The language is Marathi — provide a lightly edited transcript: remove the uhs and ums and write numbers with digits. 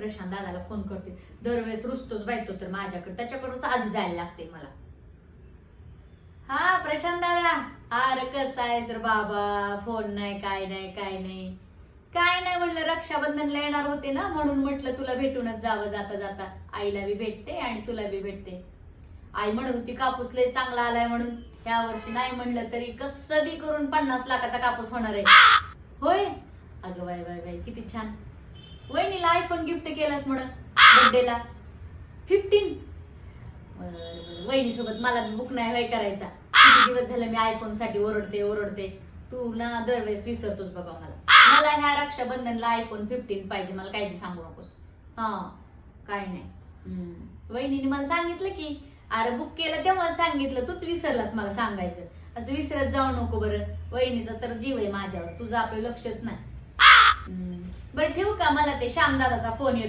प्रशांत दादाला फोन करते. दरवेळेस रुसतोच बायतो तर माझ्याकडे, त्याच्याकडूनच आधी जायला लागते मला. हा प्रशांत दादा, अरे कसा आहेस रे बाबा, फोन नाही काय नाही काय नाही. काय नाही म्हणलं, रक्षाबंधनला येणार होते ना, म्हणून म्हटलं तुला भेटूनच जावं जाता जाता. आईला बी भेटते आणि तुला बी भेटते. आई म्हणत होती कापूस लय चांगला आलाय म्हणून. ह्या वर्षी नाही म्हणलं तरी कसं बी करून 50 लाखाचा कापूस होणार आहे. होय, अगं बाय बाय बाय, किती छान. वहिनीला आयफोन गिफ्ट केलास म्हणून बर्थडेला 15. वहिनी सोबत मला बुक नाही व्हाय करायचा. किती दिवस झाले मी आयफोन साठी ओरडते. तू ना दरवेळेस विसरतोस बघा मला. मला ह्या रक्षाबंधनला आयफोन 15 पाहिजे, मला काही सांगू नकोस. हा काय नाही. वहिनीने मला सांगितलं की, अरे बुक केलं तेव्हा सांगितलं, तूच विसरलास मला सांगायचं. असं विसरत जाऊ नको बरं. वहिनीचा तर जीव आहे माझ्यावर, तुझं आपलं लक्षच नाही. बरं ठेवू का, मला ते श्यामदादाचा फोन येतो.